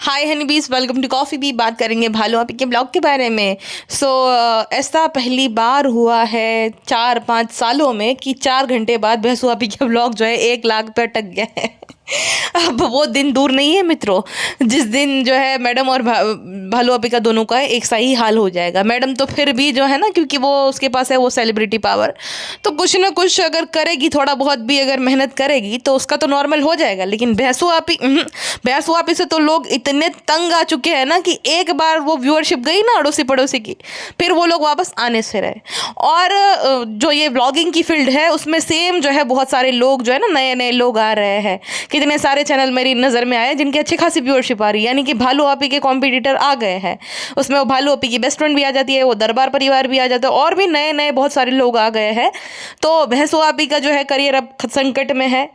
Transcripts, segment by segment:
हाय हनी बीस, welcome to coffee B. बात करेंगे भालू आपी के ब्लॉग के बारे में। ऐसा पहली बार हुआ है 4-5 सालों में कि 4 घंटे बाद भैंसू आपी के ब्लॉग जो है 1 लाख पे अटक गया है। अब वो दिन दूर नहीं है मित्रों, जिस दिन जो है मैडम और भालू आपी का दोनों का एक सा ही हाल हो जाएगा। मैडम तो फिर भी जो है ना, क्योंकि वो उसके पास है वो सेलिब्रिटी पावर, तो कुछ ना कुछ अगर करेगी, थोड़ा बहुत भी अगर मेहनत करेगी तो उसका तो नॉर्मल हो जाएगा। लेकिन भैंसू आपी से तो लोग इतने तंग आ चुके हैं ना कि एक बार वो व्यूअरशिप गई ना अड़ोसी पड़ोसी की, फिर वो लोग वापस आने से रहे। और जो ये ब्लॉगिंग की फील्ड है उसमें सेम जो है बहुत सारे लोग जो है ना, नए नए लोग आ रहे हैं। कितने सारे चैनल मेरी नज़र में आए जिनकी अच्छी खासी व्यूअरशिप आ रही है, यानी कि भालू आपी के कॉम्पिटिटर आ गए हैं। उसमें वो भालू आपी की बेस्ट फ्रेंड भी आ जाती है, वो दरबार परिवार भी आ जाता है, और भी नए नए बहुत सारे लोग आ गए हैं। तो भैंसू आपी का जो है करियर अब संकट में है।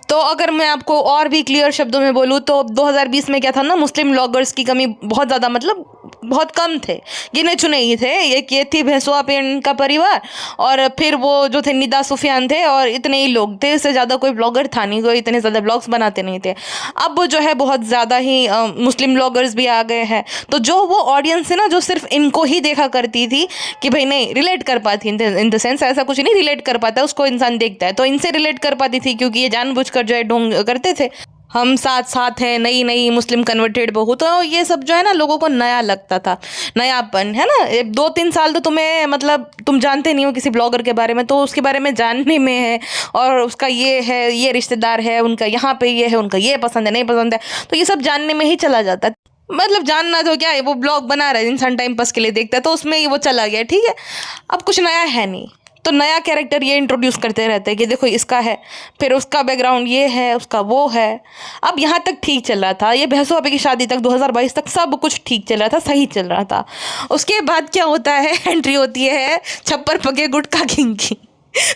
तो अगर मैं आपको और भी क्लियर शब्दों में बोलूँ तो 2020 में क्या था ना, मुस्लिम ब्लॉगर्स की कमी बहुत ज़्यादा, मतलब बहुत कम थे, गिने चुने ही थे। एक ये थी भैंसू आपी का परिवार, और फिर वो जो थे निदा सुफियान थे, और इतने ही लोग थे। इससे ज़्यादा कोई ब्लॉगर था नहीं, कोई इतने ज़्यादा ब्लॉग्स बनाते नहीं थे। अब जो है बहुत ज़्यादा ही मुस्लिम ब्लॉगर्स भी आ गए हैं। तो जो वो ऑडियंस है ना, जो सिर्फ इनको ही देखा करती थी कि भाई नहीं रिलेट कर पाती, इन द सेंस ऐसा कुछ नहीं, रिलेट कर पाता है उसको इंसान देखता है, तो इनसे रिलेट कर पाती थी क्योंकि ये जानबूझकर जो है ढोंग करते थे, हम साथ साथ हैं, नई नई मुस्लिम कन्वर्टेड बहू। तो ये सब जो है ना लोगों को नया लगता था, नयापन है ना। 2-3 साल तो तुम्हें, मतलब तुम जानते नहीं हो किसी ब्लॉगर के बारे में, तो उसके बारे में जानने में है, और उसका ये है, ये रिश्तेदार है, उनका यहाँ पे ये है, उनका ये पसंद है नहीं पसंद है, तो ये सब जानने में ही चला जाता है। मतलब जानना तो क्या है, वो ब्लॉग बना रहा है, इंसान टाइम पास के लिए देखता है, तो उसमें ही वो चला गया, ठीक है। अब कुछ नया है नहीं, तो नया कैरेक्टर ये इंट्रोड्यूस करते रहते हैं कि देखो इसका है, फिर उसका बैकग्राउंड ये है, उसका वो है। अब यहाँ तक ठीक चल रहा था, ये भैंसू आपी की शादी तक 2022 तक सब कुछ ठीक चल रहा था, सही चल रहा था। उसके बाद क्या होता है, एंट्री होती है छप्पर पके गुटखा किंग की।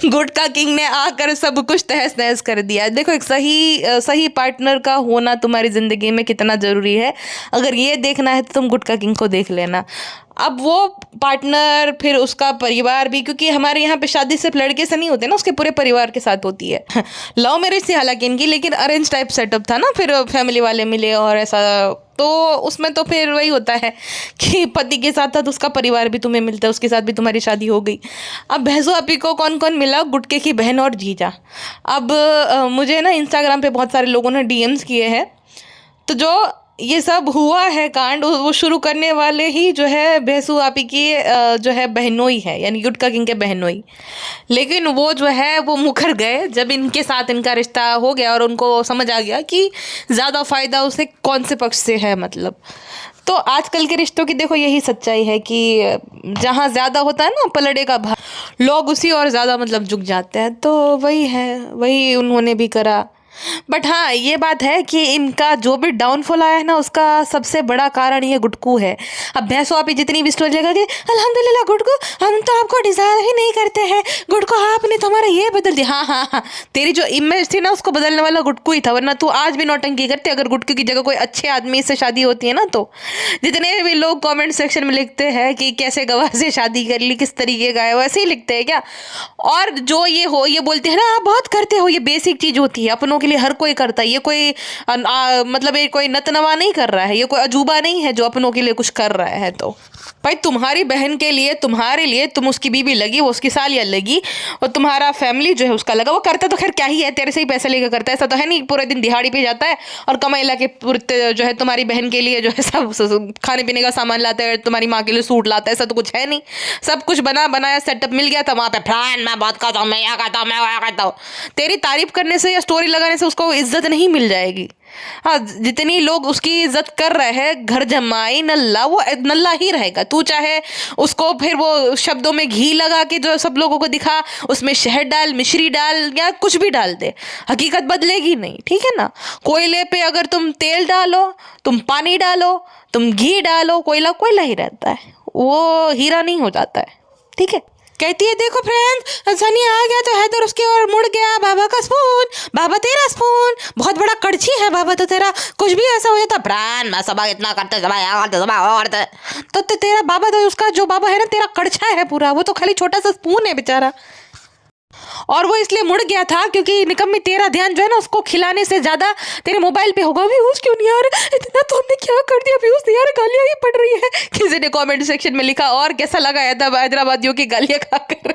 गुटखा किंग ने आकर सब कुछ तहस नहस कर दिया। देखो एक सही पार्टनर का होना तुम्हारी ज़िंदगी में कितना ज़रूरी है, अगर ये देखना है तो तुम गुटखा किंग को देख लेना। अब वो पार्टनर, फिर उसका परिवार भी, क्योंकि हमारे यहाँ पे शादी सिर्फ लड़के से नहीं होते ना, उसके पूरे परिवार के साथ होती है। लव मैरिज थी हालांकि इनकी, लेकिन अरेंज टाइप सेटअप था ना, फिर फैमिली वाले मिले और ऐसा, तो उसमें तो फिर वही होता है कि पति के साथ साथ उसका परिवार भी तुम्हें मिलता है, उसके साथ भी तुम्हारी शादी हो गई। अब भैंसू आपी को कौन कौन मिला, गुटके की बहन और जीजा। अब मुझे ना इंस्टाग्राम पे बहुत सारे लोगों ने डीएम्स किए हैं, तो जो ये सब हुआ है कांड, वो शुरू करने वाले ही जो है भैंसू आपी की जो है बहनोई है, यानी गुटखा किंग के बहनोई। लेकिन वो जो है वो मुकर गए जब इनके साथ इनका रिश्ता हो गया और उनको समझ आ गया कि ज़्यादा फ़ायदा उसे कौन से पक्ष से है। मतलब तो आजकल के रिश्तों की देखो यही सच्चाई है कि जहाँ ज़्यादा होता है ना पलड़े का भार, लोग उसी और ज़्यादा मतलब झुक जाते हैं। तो वही है, वही उन्होंने भी करा। बट हाँ, ये बात है कि इनका जो भी डाउनफॉल आया है ना, उसका सबसे बड़ा कारण ये गुटकू है। अब भैंसू आपी जितनी भी स्टोरी लगा कि अल्हम्दुलिल्लाह गुटकू, हम तो आपको डिज़ायर ही नहीं करते हैं, गुटकू आपने तो हमारा ये बदल दिया। हाँ हाँ हाँ, तेरी जो इमेज थी ना उसको बदलने वाला गुटकू ही था, वरना तू आज भी नौटंकी करते अगर गुटकू की जगह कोई अच्छे आदमी से शादी होती है ना। तो जितने भी लोग कॉमेंट सेक्शन में लिखते हैं कि कैसे गवाह से शादी कर ली, किस तरीके का है, वैसे ही लिखते हैं क्या। और जो ये बोलते हैं ना आप बहुत करते हो, ये बेसिक चीज़ होती है, अपनों के लिए हर कोई करता है। ये कोई मतलब ये कोई नतनवा नहीं कर रहा है, ये कोई अजूबा नहीं है जो अपनों के लिए कुछ कर रहा है। तो भाई तुम्हारी बहन के लिए, तुम्हारे लिए, तुम उसकी बीवी लगी, वो उसकी सालिया लगी, और तुम्हारा फैमिली जो है उसका लगा। वो करता तो खैर क्या ही है, तेरे से ही पैसे लेकर करता है, ऐसा तो है नहीं पूरे दिन दिहाड़ी पे जाता है और कमाई ला के पूरे जो है तुम्हारी बहन के लिए जो है सब खाने पीने का सामान लाता है, तुम्हारी माँ के लिए सूट लाता है, ऐसा तो कुछ है नहीं। सब कुछ बना बनाया सेटअप मिल गया था वहाँ पे, फ्रैन मैं बहुत खाता हूँ, मैं यहाँ खाता हूँ, मैं वहाँ खाता हूँ। तेरी तारीफ करने से या स्टोरी लगाने से उसको इज्जत नहीं मिल जाएगी। हाँ, जितनी लोग उसकी इज्जत कर रहे हैं, घर जमाई नल्ला, वो नल्ला ही रहेगा। तू चाहे उसको फिर वो शब्दों में घी लगा के जो सब लोगों को दिखा, उसमें शहद डाल, मिश्री डाल, या कुछ भी डाल दे, हकीकत बदलेगी नहीं, ठीक है ना। कोयले पे अगर तुम तेल डालो, तुम पानी डालो, तुम घी डालो, कोयला कोयला ही रहता है, वो हीरा नहीं हो जाता है, ठीक है। कहती है देखो फ्रेंड्स, सनी आ गया तो हैदर उसकी ओर मुड़ गया, बाबा का स्पून, बाबा तेरा स्पून, बहुत बड़ा कड़छी है बाबा, तो तेरा कुछ भी ऐसा हो जाता प्राण, मैं सबा इतना करते तो तेरा बाबा, तो उसका जो बाबा है ना, तेरा कड़छा है पूरा, वो तो खाली छोटा सा स्पून है बेचारा। और वो इसलिए मुड़ गया था क्योंकि निकम्मी तेरा ध्यान जो है ना उसको खिलाने से ज्यादा तेरे मोबाइल पे होगा। व्यूज क्यों नहीं आ रहे, इतना तो हमने क्या कर दिया, व्यूज नहीं आ रहे, गालियां ही पड़ रही है। किसी ने कमेंट सेक्शन में लिखा और कैसा लगा हैदराबादियों की गालियां खाकर।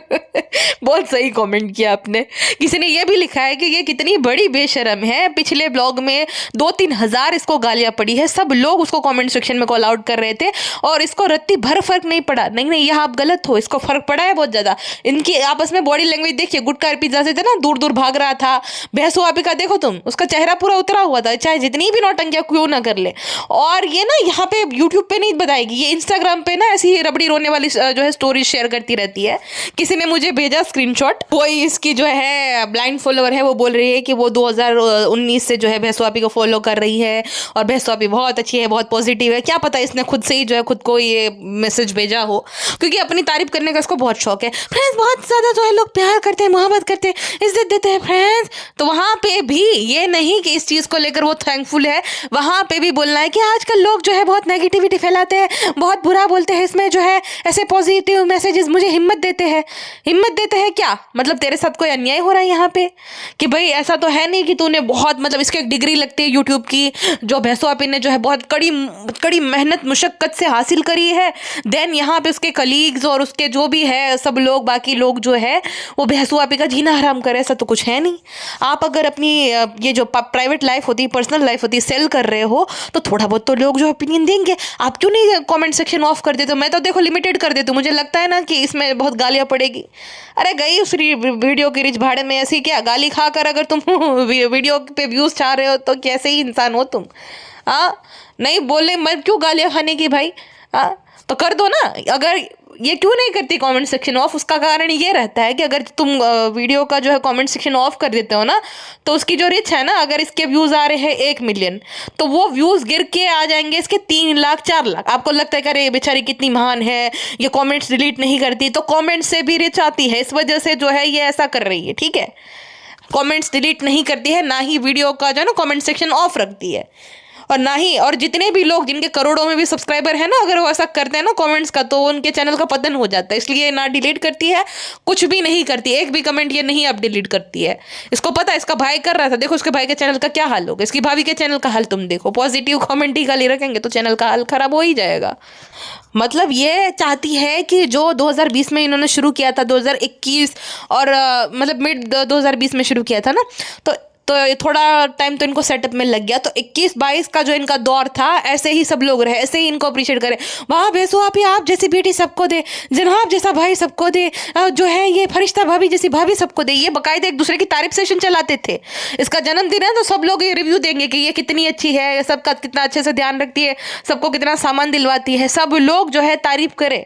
बहुत सही कमेंट किया आपने। किसी ने ये भी लिखा है कि ये कितनी बड़ी बेशरम है, पिछले ब्लॉग में 2-3 हजार इसको गालियां पड़ी है, सब लोग उसको कमेंट सेक्शन में कॉल आउट कर रहे थे और इसको रत्ती भर फर्क नहीं पड़ा। नहीं नहीं, यह आप गलत हो, इसको फर्क पड़ा है बहुत ज्यादा। इनकी आपस में बॉडी लैंग्वेज देखिए, गुटका पिज्जा से थे ना दूर दूर भाग रहा था। भैंसो आपी का देखो तुम, उसका चेहरा पूरा उतरा हुआ था, चाहे जितनी भी नौटंकियां क्यों ना कर ले। और ये ना यहाँ पे यूट्यूब पे नहीं बताएगी, ये इंस्टाग्राम पे ना ऐसी रबड़ी रोने वाली जो है स्टोरी शेयर करती रहती है। किसी ने मुझे भेजा स्क्रीनशॉट, वही इसकी जो है ब्लाइंड फॉलोअर है, वो बोल रही है कि वो 2019 से जो है भैंसो आपी को फॉलो कर रही है और भैंसो आपी बहुत अच्छी है, बहुत पॉजिटिव है। क्या पता इसने खुद से ही जो है खुद को ये मैसेज भेजा हो, क्योंकि अपनी तारीफ करने का इसको बहुत शौक है। फ्रेंड्स बहुत ज्यादा जो है लोग प्यार करते हैं, मोहब्बत करते हैं, इज्जत देते हैं फ्रेंड्स। तो वहां पे भी ये नहीं कि इस चीज को लेकर वो थैंकफुल है, वहां पे भी बोलना है कि आजकल लोग जो है बहुत नेगेटिविटी फैलाते हैं, बहुत बुरा बोलते हैं, इसमें जो है ऐसे पॉजिटिव मैसेजेस मुझे हिम्मत देते हैं। हिम्मत देते हैं क्या मतलब, तेरे साथ कोई अन्याय हो रहा है यहाँ पे कि भाई ऐसा तो है नहीं कि तूने बहुत मतलब इसकी एक डिग्री लगती है यूट्यूब की, जो भैंसो आपी ने जो है बहुत कड़ी मेहनत मुशक्कत से हासिल करी है। देन यहाँ पे उसके कलीग्स और उसके जो भी है सब लोग, बाकी लोग जो है वो भैंसो आपी का जीना हराम करे, ऐसा तो कुछ है नहीं। आप अगर अपनी ये जो प्राइवेट लाइफ होती है, पर्सनल लाइफ होती है, सेल कर रहे हो तो थोड़ा बहुत तो लोग जो ओपिनियन देंगे। आप क्यों नहीं कमेंट सेक्शन ऑफ कर देते हो? मैं तो देखो लिमिटेड कर देती हूँ, मुझे लगता है ना कि इसमें बहुत गालियाँ पड़ेगी। अरे गई उस वीडियो की रिच भाड़े में, ऐसी क्या गाली खाकर अगर तुम वीडियो पे व्यूज चाह रहे हो तो कैसे ही इंसान हो तुम? नहीं बोले मैं क्यों गालियाँ खाने की भाई? तो कर दो ना। अगर ये क्यों नहीं करती कमेंट सेक्शन ऑफ, उसका कारण ये रहता है कि अगर तुम वीडियो का जो है कमेंट सेक्शन ऑफ कर देते हो ना, तो उसकी जो रीच है ना, अगर इसके व्यूज़ आ रहे हैं 1 मिलियन, तो वो व्यूज़ गिर के आ जाएंगे इसके 3 लाख 4 लाख। आपको लगता है कि अरे बेचारी कितनी महान है, ये कॉमेंट्स डिलीट नहीं करती, तो कॉमेंट से भी रीच आती है, इस वजह से जो है ये ऐसा कर रही है। ठीक है, कमेंट्स डिलीट नहीं करती है, ना ही वीडियो का जो है ना कमेंट सेक्शन ऑफ रखती है, और ना ही, और जितने भी लोग जिनके करोड़ों में भी सब्सक्राइबर है ना, अगर वो ऐसा करते हैं ना कमेंट्स का, तो उनके चैनल का पतन हो जाता है। इसलिए ना डिलीट करती है, कुछ भी नहीं करती, एक भी कमेंट ये नहीं अब डिलीट करती है। इसको पता है, इसका भाई कर रहा था, देखो उसके भाई के चैनल का क्या हाल होगा, इसकी भाभी के चैनल का हाल तुम देखो। पॉजिटिव कमेंट ही खाली रखेंगे तो चैनल का हाल खराब हो ही जाएगा। मतलब ये चाहती है कि जो 2020 में इन्होंने शुरू किया था, 2021 और मतलब मिड 2020 में शुरू किया था ना, तो थोड़ा टाइम तो इनको सेटअप में लग गया। तो 21-22 का जो इनका दौर था, ऐसे ही सब लोग रहे, ऐसे ही इनको अप्रिशिएट करें, वाह भैंसो आपी आप जैसी बेटी सबको दे, जनाब जैसा भाई सबको दे, जो है ये फरिश्ता भाभी जैसी भाभी सबको दे। ये बाकायदा एक दूसरे की तारीफ सेशन चलाते थे। इसका जन्मदिन है तो सब लोग ये रिव्यू देंगे कि ये कितनी अच्छी है, सबका कितना अच्छे से ध्यान रखती है, सबको कितना सामान दिलवाती है, सब लोग जो है तारीफ करें।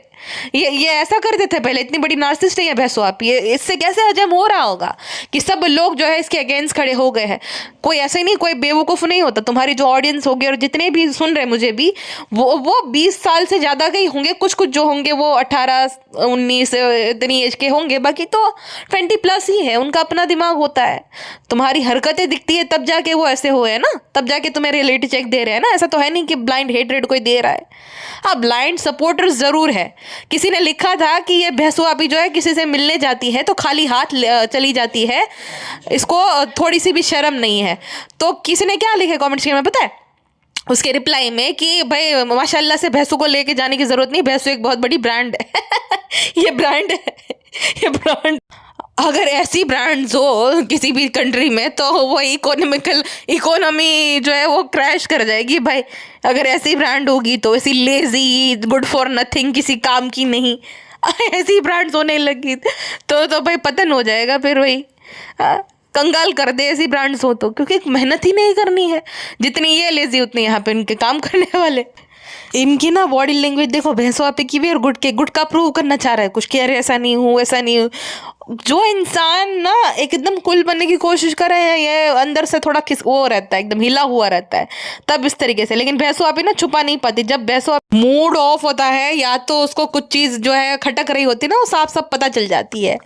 ये ऐसा करते थे पहले। इतनी बड़ी नार्सिसिस्ट है ये भैंसो आपी, इससे कैसे हजम हो रहा होगा कि सब लोग जो है इसके अगेंस्ट खड़े हो गए हैं। कोई ऐसे नहीं, कोई बेवकूफ़ नहीं होता। तुम्हारी जो ऑडियंस होगी और जितने भी सुन रहे मुझे भी, वो 20 साल से ज़्यादा के ही होंगे, कुछ जो होंगे वो 18-19 इतनी एज के होंगे, बाकी तो 20+ ही है। उनका अपना दिमाग होता है। तुम्हारी हरकतें दिखती है तब जाके वो ऐसे हुए हैं ना, तब जाके तुम्हें रियलिटी चेक दे रहे हैं ना। ऐसा तो है नहीं कि ब्लाइंड हेटरेड कोई दे रहा है। हाँ, ब्लाइंड सपोर्टर्स ज़रूर है। किसी ने लिखा था कि ये भैंसो आपी जो है किसी से मिलने जाती है तो खाली हाथ चली जाती है, इसको थोड़ी सी भी शर्म नहीं है। तो किसी ने क्या लिखा कमेंट्स में पता है? उसके रिप्लाई में कि भाई माशाल्लाह से भैंसों को लेके जाने की ज़रूरत नहीं, भैंसो एक बहुत बड़ी ब्रांड है। ये ब्रांड है, ये ब्रांड। अगर ऐसी ब्रांड्स हो किसी भी कंट्री में तो वो इकोनॉमी जो है वो क्रैश कर जाएगी भाई। अगर ऐसी ब्रांड होगी तो ऐसी लेजी, गुड फॉर नथिंग, किसी काम की नहीं, ऐसी ब्रांड्स होने लगी तो भाई पतन हो जाएगा। फिर वही कंगाल कर दे ऐसी ब्रांड्स हो तो, क्योंकि मेहनत ही नहीं करनी है। जितनी ये लेजी उतनी यहाँ पे इनके काम करने वाले। इनकी ना बॉडी लैंग्वेज देखो भैंसो आपी की भी, और गुट का प्रूव करना चाह रहा है कुछ कि अरे ऐसा नहीं हूँ, ऐसा नहीं हूँ। जो इंसान ना एकदम कूल बनने की कोशिश कर रहे हैं, ये अंदर से थोड़ा वो रहता है, एकदम हिला हुआ रहता है, तब इस तरीके से। लेकिन भैंसो आपी ना छुपा नहीं पाती। जब भैंसो मूड ऑफ होता है या तो उसको कुछ चीज़ जो है खटक रही होती है ना, वो साफ साफ पता चल जाती है।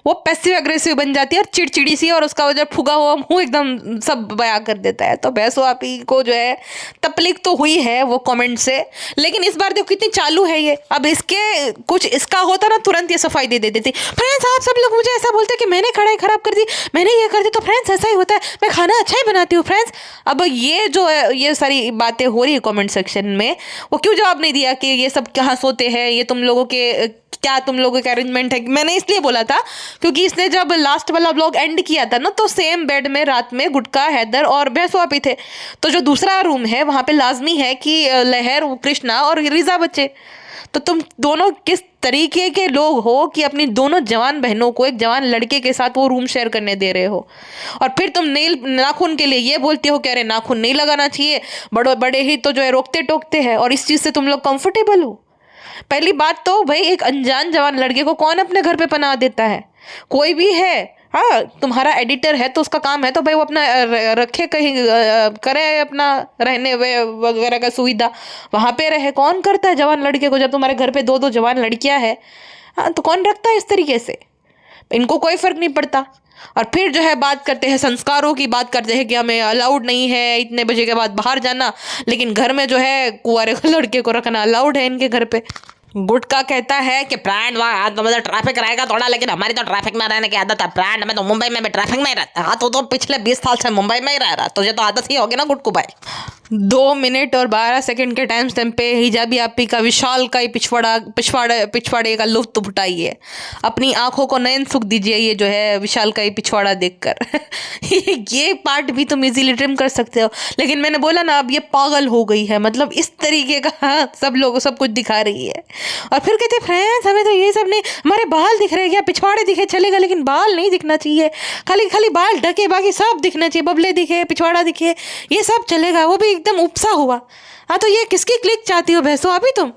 वो पैसिव अग्रेसिव बन जाती है और चिड़चिड़ी सी, और उसका जब फुगा हुआ मुँह एकदम सब बयां कर देता है। तो भैंसो आपी को जो है तकलीफ तो हुई है वो कमेंट से, लेकिन इस बार देखो कितनी चालू है ये। अब इसके कुछ इसका होता ना, तुरंत ये सफाई दे देती। फ्रेंड्स आप सब लोग मुझे ऐसा बोलते हैं कि मैंने कढ़ाई खराब कर दी, मैंने ये कर दी। तो फ्रेंड्स ऐसा ही होता है, मैं खाना अच्छा ही बनाती हूँ फ्रेंड्स। अब ये जो है ये सारी बातें हो रही है कमेंट सेक्शन में, वो क्यों जवाब नहीं दिया कि ये सब कहाँ सोते हैं, ये तुम लोगों के क्या तुम लोगों का अरेंजमेंट है। मैंने इसलिए बोला था क्योंकि इसने जब लास्ट वाला ब्लॉग एंड किया था ना, तो सेम बेड में रात में गुटका, हैदर और भैंसुआ भी थे। तो जो दूसरा रूम है वहाँ पे लाजमी है कि लहर, कृष्णा और रिजा बचे। तो तुम दोनों किस तरीके के लोग हो कि अपनी दोनों जवान बहनों को एक जवान लड़के के साथ वो रूम शेयर करने दे रहे हो, और फिर तुम नाखून के लिए ये बोलते हो कि अरे नाखून नहीं लगाना चाहिए, बड़े बड़े ही तो जो है रोकते टोकते हैं, और इस चीज़ से तुम लोग कंफर्टेबल हो। पहली बात तो भाई, एक अनजान जवान लड़के को कौन अपने घर पे पनाह देता है? कोई भी है, हाँ तुम्हारा एडिटर है तो उसका काम है तो भाई वो अपना रखे कहीं, करे अपना रहने वगैरह का सुविधा, वहाँ पे रहे। कौन करता है जवान लड़के को? जब तुम्हारे घर पे दो दो जवान लड़कियां हैं, हाँ तो कौन रखता है इस तरीके से? इनको कोई फर्क नहीं पड़ता। और फिर जो है बात करते हैं संस्कारों की, बात करते हैं कि हमें अलाउड नहीं है इतने बजे के बाद बाहर जाना, लेकिन घर में जो है कुंवारे लड़के को रखना अलाउड है इनके घर पे। गुटका कहता है कि फ्रेंड वहाँ तो मतलब ट्रैफिक रहेगा थोड़ा, लेकिन हमारी तो ट्रैफिक में रहने की आदत है फ्रेंड, मैं तो मुंबई में भी ट्रैफिक में ही रहता। हाँ तो पिछले 20 साल से मुंबई में ही रह रहा, तुझे तो आदत ही होगी ना गुटकू भाई। 2 मिनट और 12 सेकंड के टाइम स्टैम्प पे हिजाबी आपी का विशाल का ही पिछवाड़े का लुत्फ उठाइए, अपनी आंखों को नयन सुख दीजिए ये जो है विशाल का ही पिछवाड़ा देखकर। ये पार्ट भी तुम इजीली ट्रिम कर सकते हो, लेकिन मैंने बोला ना अब ये पागल हो गई है, मतलब इस तरीके का सब लोग सब कुछ दिखा रही है। और फिर कहते फ्रेंड्स हमें तो ये सब नहीं, हमारे बाल दिख रहे क्या, पिछवाड़े दिखे चलेगा लेकिन बाल नहीं दिखना चाहिए, खाली खाली बाल ढके बाकी सब दिखना चाहिए, बबले दिखे, पिछवाड़ा दिखे, ये सब चलेगा। वो भी एकदम उपसा हुआ। हाँ तो ये किसकी क्लिक चाहती हो भैंसो अभी तुम?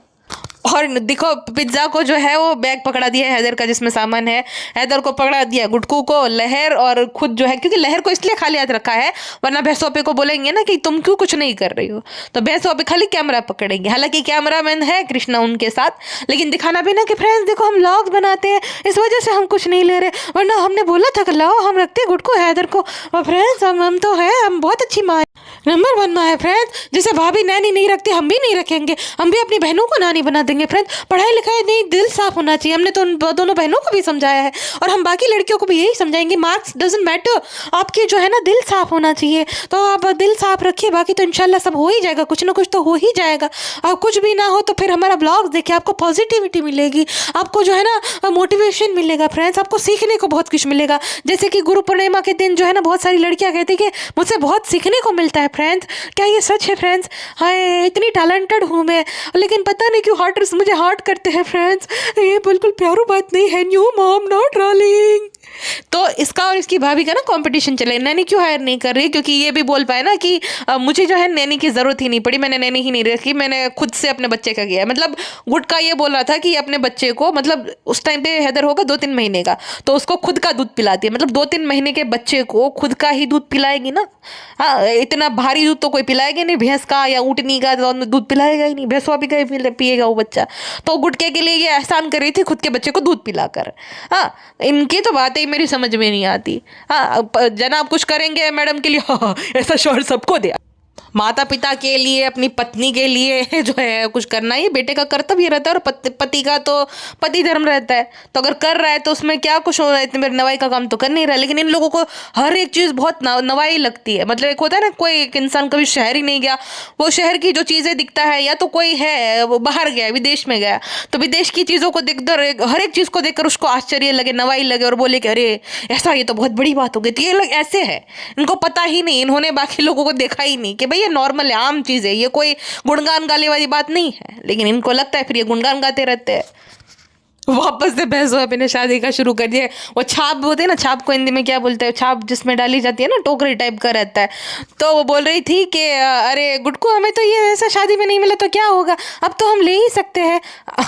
और देखो पिज्ज़ा को जो है वो बैग पकड़ा दिया है हैदर का जिसमें सामान है, हैदर को पकड़ा दिया, गुटकू को, लहर और खुद जो है, क्योंकि लहर को इसलिए खाली हाथ रखा है वरना भैंसोपे को बोलेंगे ना कि तुम क्यों कुछ नहीं कर रही हो, तो भैंसोपे खाली कैमरा पकड़ेंगे। हालांकि कैमरामैन है कृष्णा उनके साथ, लेकिन दिखाना भी ना कि फ्रेंड्स देखो हम व्लॉग्स बनाते हैं इस वजह से हम कुछ नहीं ले रहे, वरना हमने बोला था कि लाओ हम रखते गुटकू हैदर को, और फ्रेंड्स हम तो है, हम बहुत अच्छी माँ है, नंबर 1 माँ है फ्रेंड्स, जैसे भाभी नैनी नहीं रखती हम भी नहीं रखेंगे, हम भी अपनी बहनों को नानी बना देंगे फ्रेंड्स। पढ़ाई लिखाई नहीं, दिल साफ होना चाहिए, हमने तो उन दोनों बहनों को भी समझाया है और हम बाकी लड़कियों को भी यही समझाएंगे, मार्क्स डजंट मैटर, आपकी जो है ना दिल साफ होना चाहिए, तो आप दिल साफ रखिए, बाकी तो इंशाल्लाह सब हो ही जाएगा, कुछ ना कुछ तो हो ही जाएगा। और कुछ भी ना हो तो फिर हमारा ब्लॉग देखिए, आपको पॉजिटिविटी मिलेगी, आपको जो है ना मोटिवेशन मिलेगा फ्रेंड्स, आपको सीखने को बहुत कुछ मिलेगा। जैसे कि गुरु पूर्णिमा के दिन जो है ना बहुत सारी लड़कियां कहती कि मुझसे बहुत सीखने को मिलता है फ्रेंड्स, क्या ये सच है फ्रेंड्स? हाय इतनी टैलेंटेड हूँ मैं, लेकिन पता नहीं क्यों हार्टर्स मुझे हार्ट करते हैं फ्रेंड्स, ये बिल्कुल प्यारू बात नहीं है, न्यू मॉम नॉट रोलिंग। तो इसका और इसकी भाभी का ना कंपटीशन चले, नैनी क्यों हायर नहीं कर रही, क्योंकि ये भी बोल पाए ना कि मुझे जो है नैनी की ज़रूरत ही नहीं पड़ी, मैंने नैनी ही नहीं रखी, मैंने खुद से अपने बच्चे का किया। मतलब गुटका ये बोल रहा था कि अपने बच्चे को, मतलब उस टाइम पे हैदर होगा 2-3 महीने का, तो उसको खुद का दूध पिलाती है, मतलब 2-3 महीने के बच्चे को खुद का ही दूध पिलाएगी ना। हाँ इतना भारी दूध तो कोई पिलाएगा नहीं, भैंस का या ऊँटनी का दूध पिलाएगा ही नहीं, भैंसवा भी का पिएगा वो बच्चा। तो गुटके के लिए ये एहसान कर रही थी खुद के बच्चे को दूध पिलाकर। हाँ इनकी तो बातें ही मेरी समझ में नहीं आती। हाँ जनाब कुछ करेंगे मैडम के लिए, हाँ ऐसा शौहर सबको दे, माता पिता के लिए, अपनी पत्नी के लिए जो है कुछ करना ही बेटे का कर्तव्य रहता है, और पति का तो पति धर्म रहता है, तो अगर कर रहा है तो उसमें क्या कुछ हो रहा है, इतने मेरे नवाई का काम तो कर नहीं रहा। लेकिन इन लोगों को हर एक चीज़ बहुत नवाई लगती है। मतलब एक होता है ना, कोई एक इंसान कभी शहर ही नहीं गया, वो शहर की जो चीज़ें दिखता है, या तो कोई है वो बाहर गया विदेश में गया, तो विदेश की चीज़ों को देखकर हर एक चीज़ को देखकर उसको आश्चर्य लगे, नवाई लगे, और बोले कि अरे ऐसा, ये तो बहुत बड़ी बात हो गई। तो ये लोग ऐसे है, इनको पता ही नहीं, इन्होंने बाकी लोगों को देखा ही नहीं कि भाई ये नॉर्मल है, आम चीज़ है, ये कोई गुणगान गाने वाली बात नहीं है, लेकिन इनको लगता है फिर ये गुणगान गाते रहते हैं। वापस से भैंसों ने शादी का शुरू कर दिया। वो छाप होते हैं ना, छाप को हिंदी में क्या बोलते हैं, छाप जिसमें डाली जाती है ना, टोकरी टाइप का रहता है। तो वो बोल रही थी कि अरे गुटकू हमें तो ये ऐसा शादी में नहीं मिला तो क्या होगा, अब तो हम ले ही सकते हैं।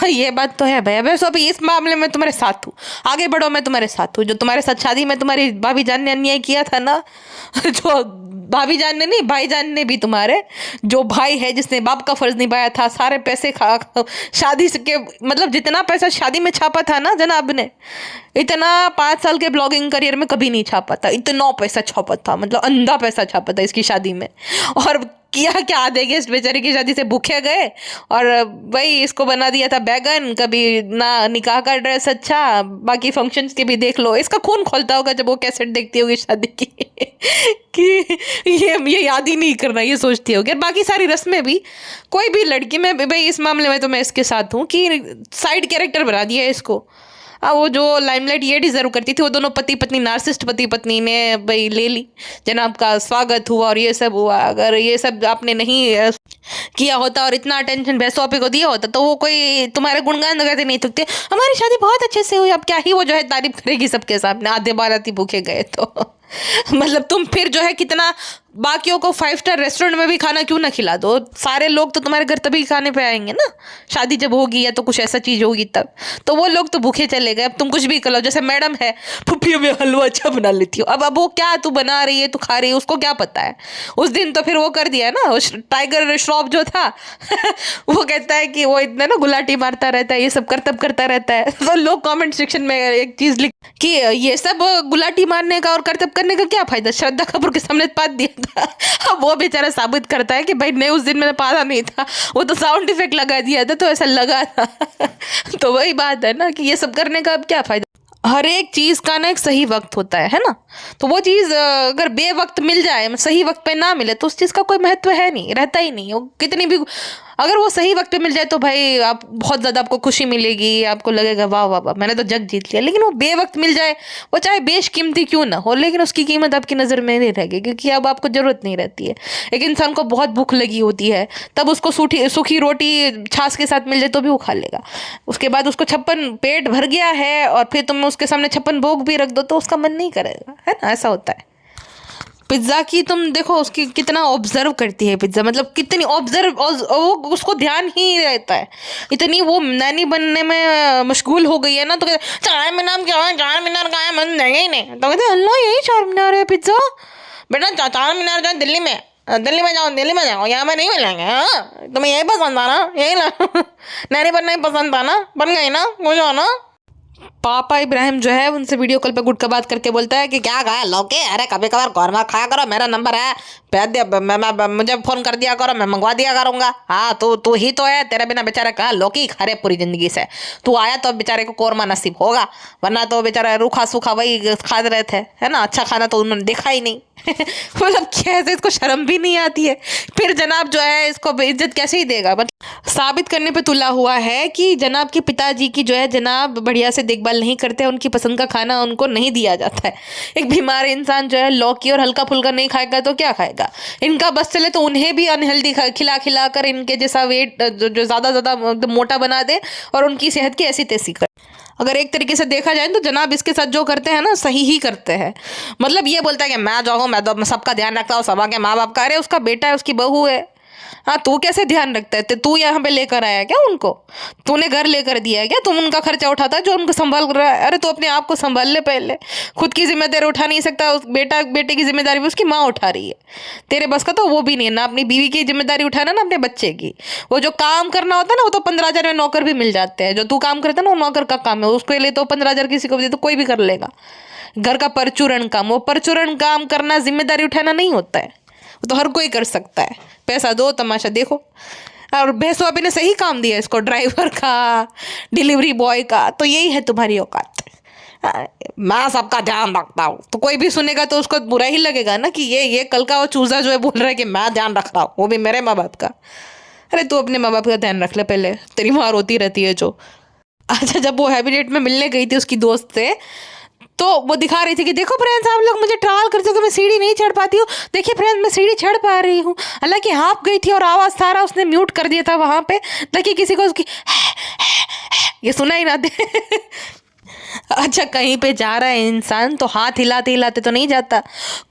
ये बात तो है भैया, भैंसों अभी इस मामले में तुम्हारे साथ हूँ, आगे बढ़ो मैं तुम्हारे साथ हूँ। जो तुम्हारे साथ शादी में तुम्हारी भाभी जान ने अन्याय किया था ना, जो भाभी जान ने नहीं, भाई जान ने भी, तुम्हारे जो भाई है जिसने बाप का फर्ज निभाया था, सारे पैसे खा शादी के, मतलब जितना पैसा शादी में छापा था ना जनाब ने, इतना 5 साल के ब्लॉगिंग करियर में कभी नहीं छापा था, इतना पैसा छापा था, मतलब अंधा पैसा छापा था इसकी शादी में। और किया क्या, आधे गेस्ट बेचारे की शादी से भूखे गए और भाई इसको बना दिया था बैगन। कभी ना निकाह का ड्रेस अच्छा, बाकी फंक्शंस के भी देख लो। इसका खून खोलता होगा जब वो कैसेट देखती होगी शादी की कि ये याद ही नहीं करना, ये सोचती होगी। और बाकी सारी रस्में भी, कोई भी लड़की में भाई इस मामले में तो मैं इसके साथ हूँ कि साइड कैरेक्टर बना दिया है इसको। वो जो लाइमलाइट ये डिजर्व करती थी, वो दोनों पति पत्नी, नार्सिसिस्ट पति पत्नी ने भाई ले ली। जनाब का स्वागत हुआ और ये सब हुआ। अगर ये सब आपने नहीं किया होता और इतना अटेंशन भैंसो आपे को दिया होता तो वो कोई तुम्हारे गुणगान वगैरह नहीं थकते, हमारी शादी बहुत अच्छे से हुई। अब क्या ही वो जो है तारीफ करेगी सबके सामने, आधे बाराती भूखे गए तो मतलब तुम फिर जो है कितना बाकियों को 5 स्टार रेस्टोरेंट में भी खाना क्यों ना खिला दो। सारे लोग तो तुम्हारे घर तभी खाने पे आएंगे ना, शादी जब होगी या तो कुछ ऐसा चीज होगी तब। तो वो लोग तो भूखे चले गए। अब तुम कुछ भी कर लो, जैसे मैडम है, फुफ्फी में हलवा अच्छा बना लेती हो। अब वो क्या तू बना रही है, तू खा रही है, उसको क्या पता है। उस दिन तो फिर वो कर दिया ना, उस टाइगर श्रॉफ जो था वो कहता है कि वो इतना ना गुलाटी मारता रहता है, ये सब करतब करता रहता है। तो लोग कॉमेंट सेक्शन में एक चीज लिख कि ये सब गुलाटी मारने का और करतब करने का क्या फायदा, श्रद्धा कपूर के सामने पात दिया था। अब वो बेचारा साबित करता है कि भाई नहीं, उस दिन मैंने पाता नहीं था, वो तो साउंड इफेक्ट लगा दिया था तो ऐसा लगा था तो वही बात है ना कि ये सब करने का अब क्या फायदा। हर एक चीज का ना एक सही वक्त होता है ना। तो वो चीज अगर बे वक्त मिल जाए, सही वक्त पे ना मिले तो उस चीज का कोई महत्व है नहीं, रहता ही नहीं। वो कितनी भी, अगर वो सही वक्त पे मिल जाए तो भाई आप बहुत ज़्यादा आपको खुशी मिलेगी, आपको लगेगा वाह वाह वाह मैंने तो जग जीत लिया। लेकिन वो बेवक्त मिल जाए, वो चाहे बेशकीमती क्यों ना हो, लेकिन उसकी कीमत आपकी नज़र में नहीं रहेगी, क्योंकि अब आपको ज़रूरत नहीं रहती है। एक इंसान को बहुत भूख लगी होती है, तब उसको सूखी रोटी छाछ के साथ मिल जाए तो भी वो खा लेगा। उसके बाद उसको 56 पेट भर गया है और फिर तुम उसके सामने 56 भोग भी रख दो तो उसका मन नहीं करेगा, है ना। ऐसा होता है। पिज्ज़ा की तुम देखो उसकी कितना ऑब्जर्व करती है पिज्ज़ा, मतलब कितनी ऑब्जर्व, वो उसको ध्यान ही रहता है। इतनी वो नैनी बनने में मशगूल हो गई है ना। तो कहते चार मीनार क्या है, चार मीनार का है, मन नहीं तो कहते अल्लाह यही चार मीनार है पिज्ज़ा। बेटा चार मीनार जो है दिल्ली में, दिल्ली में जाओ, यहाँ में नहीं मिलेंगे। हाँ तुम्हें यही पसंद था ना, यही ना नैनी बनना ही पसंद था ना, बन गई ना, कुछ हो ना। पापा इब्राहिम जो है उनसे वीडियो कॉल पे गुटका बात करके बोलता है कि क्या खाया लौकी, अरे कभी कभार कौरमा खाया करो, मेरा नंबर है, भेज दिया, मैं मुझे फोन कर दिया करो, मैं मंगवा दिया करूंगा। हाँ तू ही तो है, तेरे बिना बेचारा कहाँ लौकी खा रहे पूरी जिंदगी से। तू आया तो बेचारे को कौरमा नसीब होगा, वरना तो बेचारा रूखा सूखा वही खा रहे थे, है ना। अच्छा खाना तो उन्होंने देखा ही नहीं मतलब कैसे इसको शर्म भी नहीं आती है। फिर जनाब जो है इसको इज्जत कैसे ही देगा। मतलब साबित करने पे तुला हुआ है कि जनाब के पिताजी की जो है जनाब बढ़िया से देखभाल नहीं करते, उनकी पसंद का खाना उनको नहीं दिया जाता है। एक बीमार इंसान जो है लौकी और हल्का फुल्का नहीं खाएगा तो क्या खाएगा। इनका बस चले तो उन्हें भी अनहेल्दी खिला खिला कर इनके जैसा वेट जो ज़्यादा मोटा बना दे और उनकी सेहत की ऐसी तैसी कर। अगर एक तरीके से देखा जाए तो जनाब इसके साथ जो करते हैं ना सही ही करते हैं। मतलब ये बोलता है कि मैं जो हूँ मैं तो सबका ध्यान रखता हूँ, सबा के माँ बाप का। अरे उसका बेटा है, उसकी बहू है। हाँ तू कैसे ध्यान रखता है, तू यहाँ पे लेकर आया क्या उनको, तूने घर लेकर दिया है क्या, तुम उनका खर्चा उठाता है जो उनको संभाल रहा है। अरे तू अपने आप को संभाल ले पहले, खुद की जिम्मेदारी उठा नहीं सकता, उस बेटे की जिम्मेदारी भी उसकी माँ उठा रही है, तेरे बस का तो वो भी नहीं है। ना अपनी बीवी की जिम्मेदारी उठाना ना अपने बच्चे की। वो जो काम करना होता है ना वो तो 15,000 में नौकर भी मिल जाते हैं। जो तू काम करता है ना वो नौकर का काम है, उसके लिए तो 15,000 किसी को भी दे तो कोई भी कर लेगा। घर का परचूरण काम, वो परचूरण काम करना जिम्मेदारी उठाना नहीं होता है, वो तो हर कोई कर सकता है। पैसा दो तमाशा देखो। और भैंसो अभी ने सही काम दिया इसको, ड्राइवर का, डिलीवरी बॉय का। तो यही है तुम्हारी औकात। मैं सबका ध्यान रखता हूँ तो कोई भी सुनेगा तो उसको बुरा ही लगेगा ना कि ये कल का वो चूजा जो है बोल रहा है कि मैं ध्यान रख रहा हूँ, वो भी मेरे माँ बाप का। अरे तू अपने माँ बाप का ध्यान रख ले पहले, तेरी माँ रोती रहती है जो। अच्छा जब वो हैबिटेट में मिलने गई थी उसकी दोस्त से तो वो दिखा रही थी कि देखो फ्रेंड्स आप लोग मुझे ट्रायल करते हो कि मैं सीढ़ी नहीं चढ़ पाती हूँ, देखिए फ्रेंड्स मैं सीढ़ी चढ़ पा रही हूँ। हालांकि हाँफ गई थी और आवाज़ सारा उसने म्यूट कर दिया था वहाँ पे ताकि किसी को उसकी ये सुना ही ना दे अच्छा कहीं पे जा रहा है इंसान तो हाथ हिलाते हिलाते तो नहीं जाता।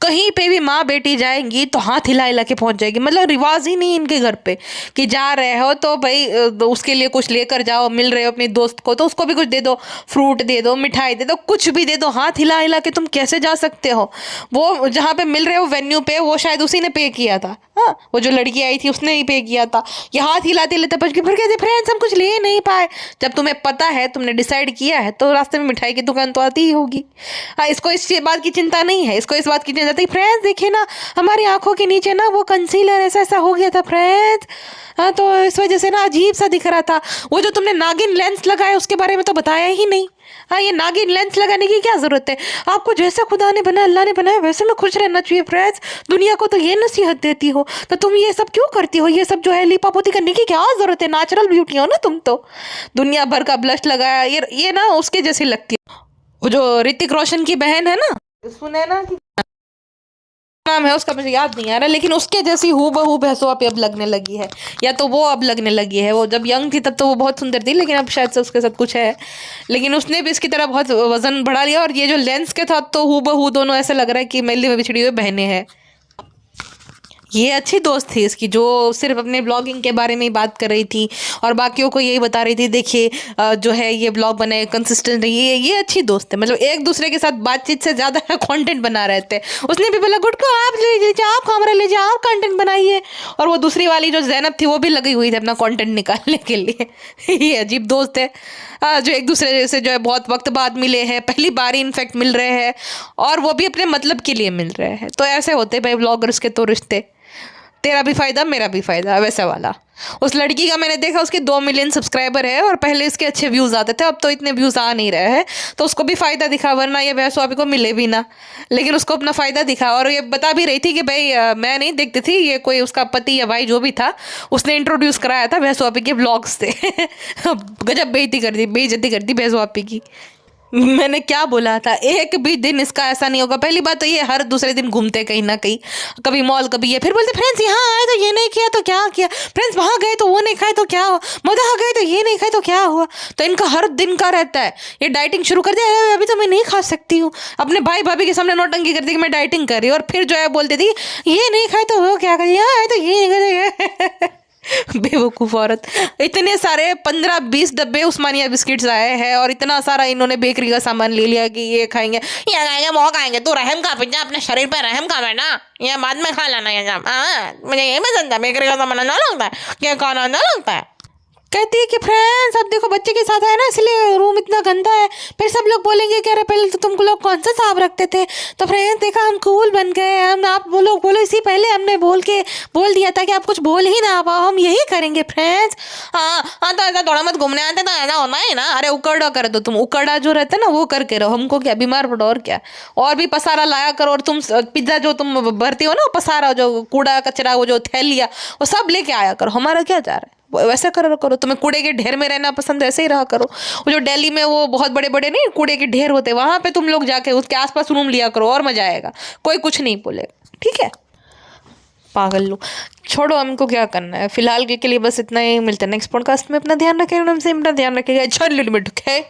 कहीं पे भी माँ बेटी जाएंगी तो हाथ हिला हिला के पहुंच जाएगी। मतलब रिवाज ही नहीं इनके घर पे कि जा रहे हो तो भाई उसके लिए कुछ लेकर जाओ, मिल रहे हो अपनी दोस्त को तो उसको भी कुछ दे दो, फ्रूट दे दो, मिठाई दे दो, कुछ भी दे दो। हाथ हिला हिला के तुम कैसे जा सकते हो। वो जहाँ पे मिल रहे हो वेन्यू पे वो शायद उसी ने पे किया था। हाँ वो जो लड़की आई थी उसने ही पे किया था। ये हाथ हिलाते हिलाते पहुंच गए। फिर कहते फ्रेंड्स हम कुछ ले नहीं पाए। जब तुम्हें पता है, तुमने डिसाइड किया है तो रास्ते में मिठाई की दुकान तो आती ही होगी। हाँ, इसको इस बात की चिंता नहीं है, इसको इस बात की चिंता थी फ्रेंड्स देखिए ना हमारी आंखों के नीचे ना वो कंसीलर ऐसा ऐसा हो गया था फ्रेंड्स। हाँ, तो इस वजह से ना अजीब सा दिख रहा था। वो जो तुमने नागिन लेंस लगाया उसके बारे में तो बताया ही नहीं। हाँ, ये नागिन लेंस लगाने की क्या जरूरत है? आपको जैसा खुदा ने बनाया, अल्लाह ने बनाया, वैसे में खुश रहना चाहिए फ्रेंड्स। दुनिया को तो ये नसीहत देती हो तो तुम ये सब क्यों करती हो? ये सब जो है लीपापोती करने की क्या जरूरत है? नेचुरल ब्यूटी हो ना तुम तो। दुनिया भर का ब्लश लगाया, ये ना उसके जैसी लगती है। वो जो ऋतिक रोशन की बहन है ना, सुने ना कि नाम है उसका, मुझे याद नहीं आ रहा, लेकिन उसके जैसी हूबहू भैंसवा पे अब लगने लगी है। या तो वो अब लगने लगी है। वो जब यंग थी तब तो वो बहुत सुंदर थी, लेकिन अब शायद से उसके साथ कुछ है। लेकिन उसने भी इसकी तरह बहुत वजन बढ़ा लिया, और ये जो लेंस के साथ तो हूबहू दोनों ऐसा लग रहा है कि मिली में बिछड़ी हुई बहनें हैं। ये अच्छी दोस्त थी इसकी, जो सिर्फ अपने ब्लॉगिंग के बारे में ही बात कर रही थी और बाकियों को यही बता रही थी देखिए जो है ये ब्लॉग बने कंसिस्टेंट रहिए। ये अच्छी दोस्त है, मतलब एक दूसरे के साथ बातचीत से ज़्यादा कंटेंट बना रहे थे। उसने भी बोला गुड को आप ले लीजिए, आप कैमरा लीजिए, आप कंटेंट बनाइए। और वो दूसरी वाली जो जैनब थी वो भी लगी हुई थी अपना कंटेंट निकालने के लिए। ये अजीब दोस्त है जो एक दूसरे से जो है बहुत वक्त बाद मिले हैं, पहली बार ही इनफैक्ट मिल रहे हैं, और वो भी अपने मतलब के लिए मिल रहे हैं। तो ऐसे होते भाई ब्लॉगर्स के तो रिश्ते, तेरा भी फायदा मेरा भी फायदा, वैसा वाला। उस लड़की का मैंने देखा उसके 2 मिलियन सब्सक्राइबर है, और पहले इसके अच्छे व्यूज़ आते थे, अब तो इतने व्यूज़ आ नहीं रहे हैं। तो उसको भी फ़ायदा दिखा, वरना ये भैंसो अभी को मिले भी ना। लेकिन उसको अपना फ़ायदा दिखा, और ये बता भी रही थी कि भाई मैं नहीं देखती थी, ये कोई उसका पति या भाई जो भी था उसने इंट्रोड्यूस कराया था भैंसो के व्लॉग्स से। गजब बेइज्जती करती भैंसो की। मैंने क्या बोला था, एक भी दिन इसका ऐसा नहीं होगा। पहली बात तो ये हर दूसरे दिन घूमते कहीं ना कहीं, कभी मॉल कभी ये, फिर बोलते फ्रेंड्स यहाँ आए तो ये नहीं किया तो क्या किया, फ्रेंड्स वहाँ गए तो वो नहीं खाए तो क्या हुआ, मदहा गए तो ये नहीं खाए तो क्या हुआ। तो इनका हर दिन का रहता है। ये डाइटिंग शुरू कर दिया, अभी तो मैं नहीं खा सकती हूँ। अपने भाई भाभी के सामने नौटंकी करती कि मैं डाइटिंग कर रही हूँ, और फिर जो है बोलती थी ये नहीं खाए तो वो क्या करे, यहाँ आए तो ये नहीं करे। बेवकूफ़ औरत। इतने सारे 15-20 डब्बे उस्मानिया बिस्किट्स आए हैं, और इतना सारा इन्होंने बेकरी का सामान ले लिया कि ये खाएंगे ये खाएंगे वो खाएंगे। तो रहम का पिज्जा अपने शरीर पर रहम का बेटा, ये बाद में खा लेना ये जब। हाँ, मुझे ये पसंद है, बेकरी का सामान ना लगता है, क्या खाना ना लगता है। कहती है कि फ्रेंड्स अब देखो बच्चे के साथ है ना इसलिए रूम इतना गंदा है, फिर सब लोग बोलेंगे कि अरे पहले तो तुम लोग कौन सा साफ रखते थे। तो फ्रेंड्स देखा हम कूल बन गए, हम आप बोलो इसी पहले हमने बोल दिया था कि आप कुछ बोल ही ना पाओ, हम यही करेंगे फ्रेंड्स। हाँ तो ऐसा थोड़ा मत घूमने आते तो ऐसा होना है ना। अरे उकड़ा कर दो तुम, उकड़ा जो रहता है ना वो करके रहो, हमको क्या बीमार पड़ो और क्या। और भी पसारा लाया करो, और तुम पिज्ज़ा जो तुम भरती हो ना पसारा, जो कूड़ा कचरा वो जो थैलिया वो सब लेके आया करो, हमारा क्या जा रहा है। वैसा करो तुम्हें कूड़े के ढेर में रहना पसंद है, ऐसे ही रहा करो। वो जो दिल्ली में वो बहुत बड़े बड़े नहीं कूड़े के ढेर होते, वहां पे तुम लोग जाके उसके आसपास रूम लिया करो, और मजा आएगा, कोई कुछ नहीं बोलेगा, ठीक है। पागल लोग, छोड़ो हमको क्या करना है। फिलहाल के लिए बस इतना ही, मिलते हैं नेक्स्ट पॉडकास्ट में। अपना ध्यान रखें, हमसे अपना ध्यान रखिएगा। अच्छा लिमिट है।